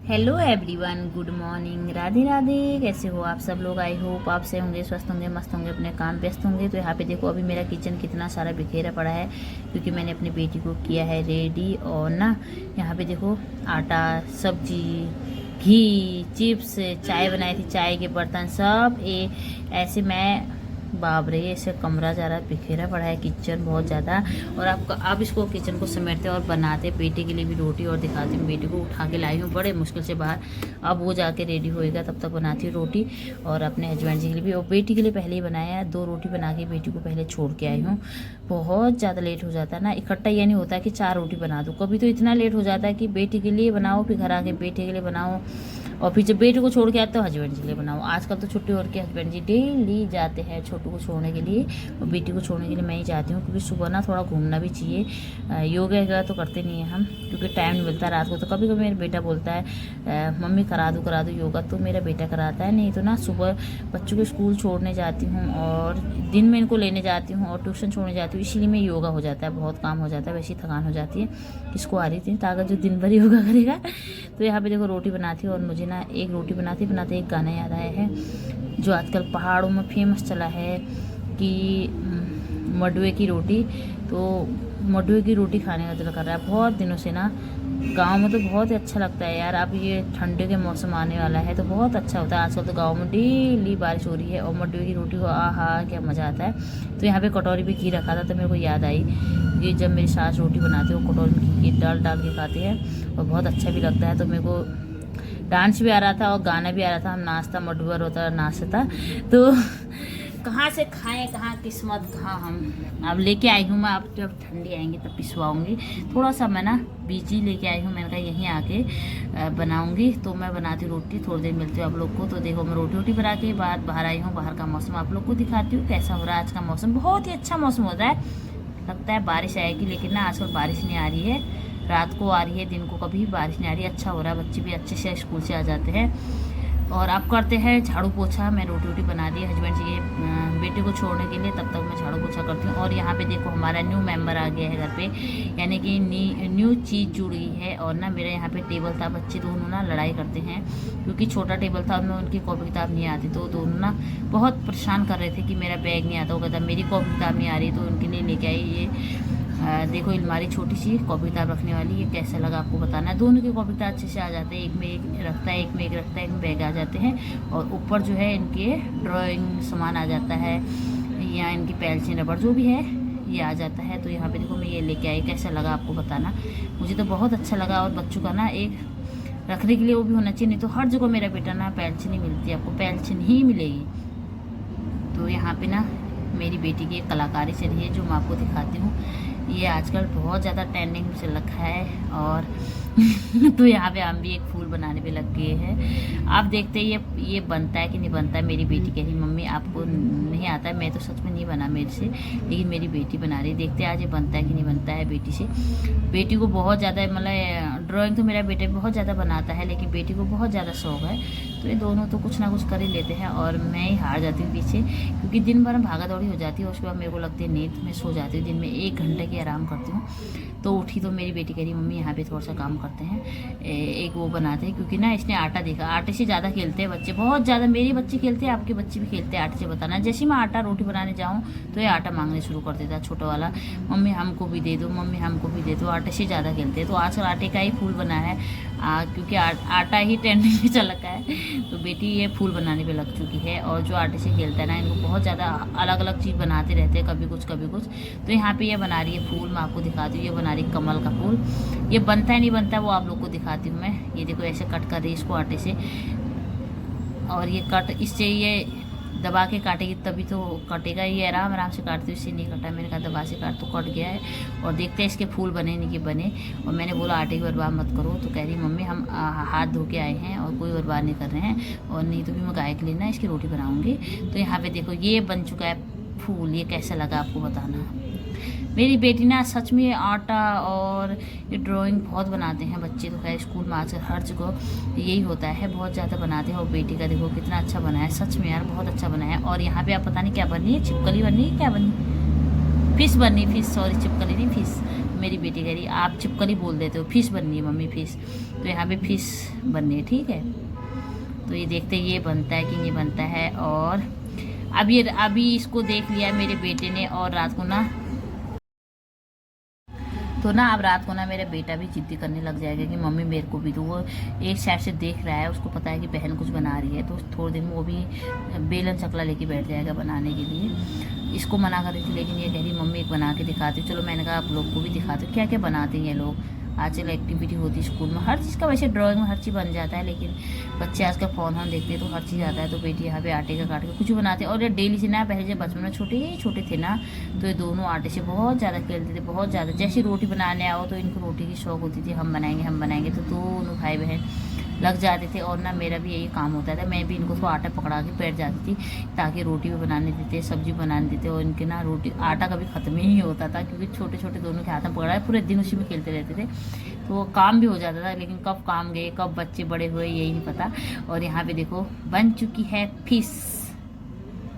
Hello everyone, good morning, Radhe Radhe. कैसे हो आप सब लोग? आई होप आप से होंगे, स्वस्थ होंगे, मस्त होंगे, अपने काम व्यस्त होंगे। तो यहाँ पे देखो, अभी मेरा किचन कितना सारा बिखेरा पड़ा है क्योंकि मैंने अपनी बेटी को किया है रेडी। और ना यहाँ पे देखो, आटा, सब्जी, घी, चिप्स, चाय बनाई थी, चाय के बर्तन सब ऐसे मैं बाप रे, ऐसे कमरा जा रहा है, बिखेरा पड़ा है किचन बहुत ज़्यादा। और आपको अब इसको किचन को समेटते और बनाते, बेटे के लिए भी रोटी और दिखाती हूँ। बेटी को उठा के लाई हूँ बड़े मुश्किल से बाहर, अब वो जाके रेडी होएगा, तब तक बनाती हूँ रोटी। और अपने हस्बैंड जी के लिए भी और बेटी के लिए पहले ही बनाया है, 2 रोटी बना के बेटी को पहले छोड़ के आई हूँ। बहुत ज़्यादा लेट हो जाता है ना, इकट्ठा ये नहीं होता कि 4 रोटी बना दूँ। कभी तो इतना लेट हो जाता है कि बेटी के लिए बनाओ, फिर घर आके बेटे के लिए बनाओ, और फिर जब बेटे को छोड़ के आते तो हस्बैंड जी के लिए बनाओ। आजकल तो छुट्टी हो के हस्बैंड जी डेली जाते हैं छोटू को छोड़ने के लिए, और बेटी को छोड़ने के लिए मैं ही जाती हूँ क्योंकि सुबह ना थोड़ा घूमना भी चाहिए। योगा तो करते नहीं हैं हम क्योंकि टाइम नहीं मिलता रात को। तो कभी कभी मेरा बेटा बोलता है मम्मी करा दो योगा, तो मेरा बेटा कराता है। नहीं तो ना सुबह बच्चों को स्कूल छोड़ने जाती हूँ और दिन में इनको लेने जाती हूँ और ट्यूशन छोड़ने जाती हूँ, इसीलिए मैं योगा हो जाता है, बहुत काम हो जाता है, वैसी थकान हो जाती है। किसको आ रही थी ताकत जो दिन भर योगा करेगा। तो यहाँ पे देखो रोटी बनाती हूँ, और मुझे ना एक रोटी बनाते बनाते एक गाना याद आया है जो आजकल पहाड़ों में फेमस चला है कि मडवे की रोटी। तो मडवे की रोटी खाने का दिल कर रहा है बहुत दिनों से ना। गांव में तो बहुत ही अच्छा लगता है यार। अब ये ठंडे के मौसम आने वाला है तो बहुत अच्छा होता है। आजकल तो गांव में डेली बारिश हो रही है और मडवे की रोटी को आहा क्या मज़ा आता है। तो यहाँ पे कटोरी भी घी रखा था, तो मेरे को याद आई कि जब मेरी सास रोटी बनाते हैं वो कटोरी में घी डाल डाल के खाते हैं और बहुत अच्छा भी लगता है। तो मेरे को डांस भी आ रहा था और गाना भी आ रहा था, हम नाचता मडवर होता नाचता। तो कहाँ से खाएं, कहाँ किस्मत, कहाँ हम। अब लेके आई हूँ मैं, अब जब ठंडी आएंगी तब पिसवाऊँगी। थोड़ा सा मैं ना बीजी लेके आई हूँ, मैंने कहा यहीं आके बनाऊँगी। तो मैं बनाती हूँ रोटी, थोड़ी देर मिलती हूँ आप लोग को। तो देखो मैं रोटी बना के बाद बाहर आई हूँ, बाहर का मौसम आप लोग को दिखाती हूँ कैसा हो रहा है। आज का मौसम बहुत ही अच्छा मौसम होता है, लगता है बारिश आएगी, लेकिन ना आजकल बारिश नहीं आ रही है। रात को आ रही है, दिन को कभी बारिश नहीं आ रही। अच्छा हो रहा है, बच्चे भी अच्छे से स्कूल से आ जाते हैं। और अब करते हैं झाड़ू पोछा। मैं रोटी बना दी हस्बैंड जी के बेटे को छोड़ने के लिए, तब तक मैं झाड़ू पोछा करती हूँ। और यहाँ पे देखो हमारा न्यू मेंबर आ गया है घर पे, यानी कि न्यू चीज़ जुड़ गई है। और ना मेरे यहाँ पे टेबल था, बच्चे दोनों ना लड़ाई करते हैं क्योंकि छोटा टेबल था, उनमें उनकी कॉपी किताब नहीं आती। तो दोनों ना बहुत परेशान कर रहे थे कि मेरा बैग नहीं आता, वो कहता मेरी कॉपी किताब नहीं आ रही। तो उनके लिए लेके आई ये देखो अलमारी छोटी सी कॉपी किताब रखने वाली। ये कैसा लगा आपको बताना है। दोनों की कॉपी किताब अच्छे से आ जाते हैं, एक में एक रखता है, एक में एक रखता है, एक में बैग आ जाते हैं। और ऊपर जो है इनके ड्राइंग सामान आ जाता है, या इनकी पेंसिल रबड़ जो भी है ये आ जाता है। तो यहाँ पे देखो मैं ये लेके आई, कैसा लगा आपको बताना। मुझे तो बहुत अच्छा लगा। और बच्चों का ना एक रखने के लिए वो भी होना चाहिए, नहीं तो हर जगह मेरा बेटा ना पेंसिल नहीं मिलती, आपको पेंसिल ही मिलेगी। तो यहाँ पे ना मेरी बेटी की एक कलाकारी चल रही है जो मैं आपको दिखाती हूँ। ये आजकल बहुत ज़्यादा ट्रेंडिंग में चल रखा है। और तो यहाँ पे हम भी एक फूल बनाने पे लग गए हैं। आप देखते हैं ये बनता है कि नहीं बनता है। मेरी बेटी कह रही मम्मी आपको नहीं आता है। मैं तो सच में नहीं बना मेरे से, लेकिन मेरी बेटी बना रही। देखते हैं आज ये बनता है कि नहीं बनता है बेटी से। बेटी को बहुत ज़्यादा मतलब ड्राइंग तो मेरा बेटा बहुत ज़्यादा बनाता है, लेकिन बेटी को बहुत ज़्यादा शौक है। तो ये दोनों तो कुछ ना कुछ कर ही लेते हैं और मैं ही हार जाती हूँ पीछे, क्योंकि दिन भर भागा दौड़ी हो जाती है। उसके बाद मेरे को लगती है नींद, मैं सो जाती हूँ। दिन में 1 घंटे की आराम करती हूँ। तो उठी तो मेरी बेटी कह रही मम्मी यहाँ पे थोड़ा सा काम करते हैं, एक वो बनाते हैं, क्योंकि ना इसने आटा देखा। आटे से ज़्यादा खेलते हैं बच्चे, बहुत ज़्यादा। मेरे बच्चे खेलते हैं, आपके बच्चे भी खेलते हैं आटे से। बताना जैसे मैं आटा रोटी बनाने जाऊँ तो ये आटा मांगने शुरू कर देता है छोटा वाला, मम्मी हमको भी दे दो, मम्मी हमको भी दे दो। आटे से ज़्यादा खेलते हैं। तो आजकल आटे का ही फूल बना है क्योंकि आटा ही ट्रेंडिंग में चल रखा है। तो बेटी ये फूल बनाने पे लग चुकी है। और जो आटे से खेलता है ना, इनको बहुत ज़्यादा अलग अलग चीज़ बनाते रहते हैं, कभी कुछ कभी कुछ। तो यहाँ पे ये बना रही है फूल, मैं आपको दिखाती हूँ। ये बना रही है कमल का फूल। ये बनता है नहीं बनता है वो आप लोग को दिखाती हूँ मैं। ये देखो ऐसे कट कर रही है इसको आटे से, और ये कट इससे ये दबा के काटेगी तभी तो कटेगा। ये आराम आराम से काटती हूँ, इससे नहीं कटा। मैंने कहा दबा से काट, तो कट गया है। और देखते हैं इसके फूल बने नहीं कि बने। और मैंने बोला आटे की बर्बाद मत करो, तो कह रही मम्मी हम हाथ धो के आए हैं और कोई बर्बाद नहीं कर रहे हैं, और नहीं तो भी मैं गाय के लिए ना इसकी रोटी बनाऊँगी। तो यहाँ पे देखो ये बन चुका है फूल। ये कैसा लगा आपको बताना। मेरी बेटी ना सच में आटा और ये ड्राइंग बहुत बनाते हैं बच्चे। तो खैर स्कूल में आजकल हर जगह यही होता है, बहुत ज़्यादा बनाते हैं। और बेटी का देखो कितना अच्छा बना है, सच में यार बहुत अच्छा बना है। और यहाँ पे आप पता नहीं क्या बन रही है, छिपकली बन रही है, क्या बनी, फिश बन रही, फिश, सॉरी छिपकली नहीं, फिश मेरी बेटी कह रही आप चिपकली बोल देते हो, फिश बननी है मम्मी फिश। तो यहाँ पे फिश बननी है, ठीक है। तो ये देखते ये बनता है कि नहीं बनता है। और अभी इसको देख लिया मेरे बेटे ने, और रात को ना अब रात को ना मेरा बेटा भी जिद्दी करने लग जाएगा कि मम्मी मेरे को भी। तो वो एक साइड से देख रहा है, उसको पता है कि बहन कुछ बना रही है, तो थोड़े दिन में वो भी बेलन चकला लेके बैठ जाएगा बनाने के लिए। इसको मना कर रही थी, लेकिन ये कह रही मम्मी एक बना के दिखाती हूँ। चलो मैंने कहा आप लोग को भी दिखाती हूँ क्या क्या बनाते हैं लोग। आजकल एक्टिविटी होती है स्कूल में हर चीज़ का, वैसे ड्राइंग में हर चीज़ बन जाता है, लेकिन बच्चे आजकल फ़ोन देखते हैं तो हर चीज़ आता है। तो बेटी यहाँ पे आटे का काट के कुछ भी बनाते हैं। और ये डेली से ना, पहले जब बचपन में छोटे थे ना, तो ये दोनों आटे से बहुत ज़्यादा खेलते थे, बहुत ज़्यादा। जैसे रोटी बनाने आओ तो इनको रोटी की शौक होती थी, हम बनाएंगे। तो दोनों भाई बहन लग जाते थे। और ना मेरा भी यही काम होता था, मैं भी इनको थोड़ा आटा पकड़ा के बैठ जाती थी, ताकि रोटी भी बनाने देते, सब्जी बनाने देते। और इनके ना रोटी आटा कभी ख़त्म ही नहीं होता था, क्योंकि छोटे छोटे दोनों के हाथ में पकड़ा है, पूरे दिन उसी में खेलते रहते थे। तो वो काम भी हो जाता था, लेकिन कब काम गए कब बच्चे बड़े हुए यही नहीं पता। और यहाँ पे देखो बन चुकी है फिश,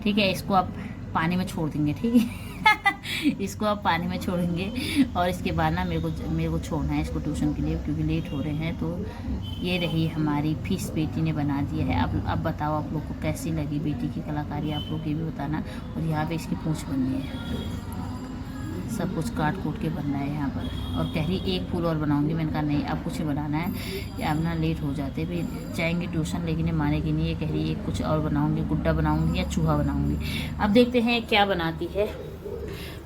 ठीक है। इसको आप पानी में छोड़ देंगे, ठीक है। इसको आप पानी में छोड़ेंगे। और इसके बाद ना मेरे को छोड़ना है इसको ट्यूशन के लिए, क्योंकि लेट हो रहे हैं। तो ये रही हमारी फिश, बेटी ने बना दिया है। अब बताओ आप लोग को कैसी लगी बेटी की कलाकारी, आप लोग ये भी बताना। और यहाँ पे इसकी पूंछ बननी है, सब कुछ काट कूट के बनना है यहाँ पर। और कह रही एक फूल और बनाऊंगी, मैंने कहा नहीं अब कुछ ही बनाना है, अब ना लेट हो जाते, फिर जाएंगे ट्यूशन। लेकिन ये मानेगी नहीं, ये कह रही एक कुछ और बनाऊंगी, गुड्डा बनाऊंगी या चूहा बनाऊंगी। अब देखते हैं क्या बनाती है।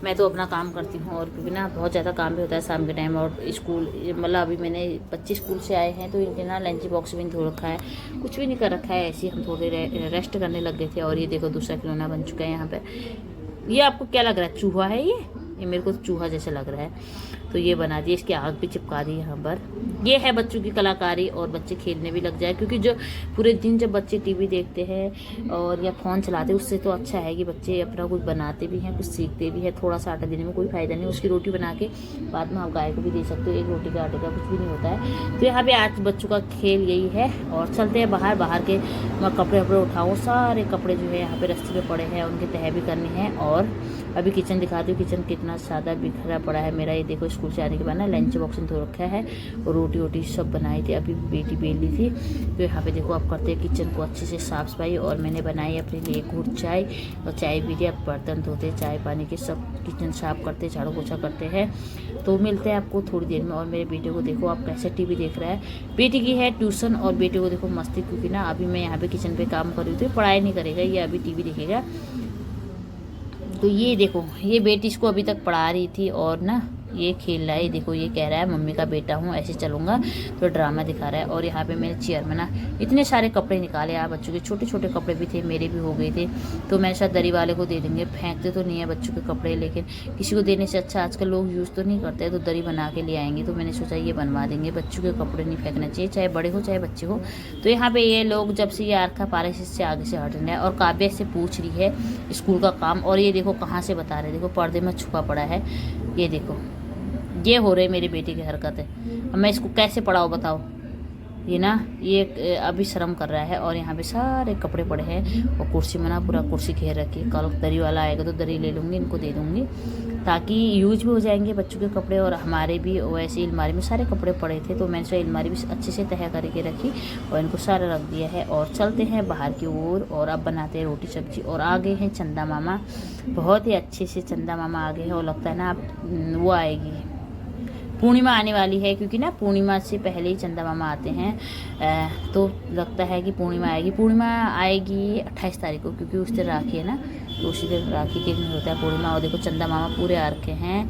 मैं तो अपना काम करती हूँ, और क्योंकि ना बहुत ज़्यादा काम भी होता है शाम के टाइम। और स्कूल मतलब अभी मैंने बच्चे स्कूल से आए हैं, तो इनके ना लंच बॉक्स भी नहीं धो रखा है, कुछ भी नहीं कर रखा है। ऐसे ही हम थोड़े रेस्ट करने लग गए थे। और ये देखो दूसरा खिलौना बन चुका है यहाँ पर। ये आपको क्या लग रहा है, चूहा है ये मेरे को चूहा जैसा लग रहा है। तो ये बना दिए, इसकी आग भी चिपका दी यहाँ पर। ये है बच्चों की कलाकारी, और बच्चे खेलने भी लग जाए, क्योंकि जो पूरे दिन जब बच्चे टीवी देखते हैं और या फ़ोन चलाते हैं, उससे तो अच्छा है कि बच्चे अपना कुछ बनाते भी हैं, कुछ सीखते भी हैं। थोड़ा सा आटा देने में कोई फ़ायदा नहीं, उसकी रोटी बना के बाद में आप गाय को भी दे सकते हो। एक रोटी के आटे का कुछ भी नहीं होता है। तो यहाँ पे आज बच्चों का खेल यही है। और चलते हैं बाहर के मैं कपड़े वपड़े उठाऊँ, सारे कपड़े जो है यहाँ पे रस्ते पे पड़े हैं, उनकी तह भी करनी है। और अभी किचन दिखाती हूँ, किचन कितना सादा बिखरा पड़ा है मेरा। ये देखो स्कूल से आने के बाद ना लंच बॉक्स में धो रखा है, और रोटी वोटी सब बनाई थी, अभी बेटी बेल ली थी। तो यहाँ पे देखो आप करते हैं किचन को अच्छे से साफ सफाई। और मैंने बनाई अपने लिए एक घूट चाय, और चाय पी के अब बर्तन धोते, चाय पानी के सब किचन साफ करते, झाड़ू पोछा करते हैं। तो मिलते हैं आपको थोड़ी देर में। और मेरे बेटे को देखो आप कैसे टीवी देख रहा है। बेटी की है ट्यूशन, और बेटे को देखो मस्ती, क्योंकि ना अभी मैं यहाँ पे किचन पे काम कर रही थी, पढ़ाई नहीं करेगा ये, अभी टीवी देखेगा। तो ये देखो ये बेटी इसको अभी तक पढ़ा रही थी, और ना ये खेल रहा है। देखो ये कह रहा है मम्मी का बेटा हूँ, ऐसे चलूँगा, तो ड्रामा दिखा रहा है। और यहाँ पे मेरे चेयर में ना इतने सारे कपड़े निकाले यार, बच्चों के छोटे छोटे कपड़े भी थे, मेरे भी हो गए थे। तो मैंने शायद दरी वाले को दे देंगे, फेंकते तो नहीं है बच्चों के कपड़े, लेकिन किसी को देने से अच्छा आजकल लोग यूज़ तो नहीं करते, तो दरी बना के ले आएंगे। तो मैंने सोचा ये बनवा देंगे, बच्चों के कपड़े नहीं फेंकना चाहिए, चाहे बड़े हो चाहे बच्चे हो। तो यहाँ पे ये लोग जब से ये आरखा पारे से आगे से हट रहे हैं। और काव्या से पूछ रही है स्कूल का काम, और ये देखो कहाँ से बता रहे, देखो पर्दे में छुपा पड़ा है। ये देखो ये हो रहे मेरी बेटी की हरकत है, अब मैं इसको कैसे पढ़ाऊँ बताओ। ये ना ये अभी शर्म कर रहा है। और यहाँ पे सारे कपड़े पड़े हैं, और कुर्सी में ना पूरा कुर्सी घेर रखी है। कल दरी वाला आएगा तो दरी ले लूँगी, इनको दे दूँगी, ताकि यूज भी हो जाएंगे बच्चों के कपड़े। और हमारे भी वैसे अलमारी में सारे कपड़े पड़े थे, तो मैंने अलमारी भी अच्छे से तह करके रखी, और इनको सारा रख दिया है। और चलते हैं बाहर की ओर, और अब बनाते हैं रोटी सब्जी। और आ गए हैं चंदा मामा, बहुत ही अच्छे से चंदा मामा आ गए हैं। और लगता है ना अब वो आएगी, पूर्णिमा आने वाली है, क्योंकि ना पूर्णिमा से पहले ही चंदा मामा आते हैं। तो लगता है कि पूर्णिमा आएगी 28 तारीख को, क्योंकि उस दिन राखी है ना, तो उसी दिन राखी के दिन होता है पूर्णिमा। और देखो चंदा मामा पूरे आ रखे हैं,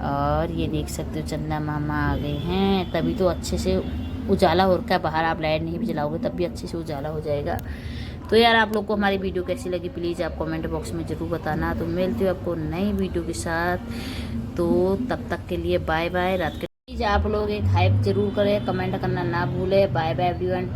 और ये देख सकते हो चंदा मामा आ गए हैं। तभी तो अच्छे से उजाला हो रखा है बाहर, आप लाइट नहीं भी जलाओगे तब भी अच्छे से उजाला हो जाएगा। तो यार आप लोग को हमारी वीडियो कैसी लगी प्लीज़ आप कमेंट बॉक्स में ज़रूर बताना। तो मिलती हूँ आपको नई वीडियो के साथ, तो तब तक के लिए बाय बाय। रात के प्लीज़ आप लोग एक हाइप जरूर करें, कमेंट करना ना भूलें। Bye bye everyone.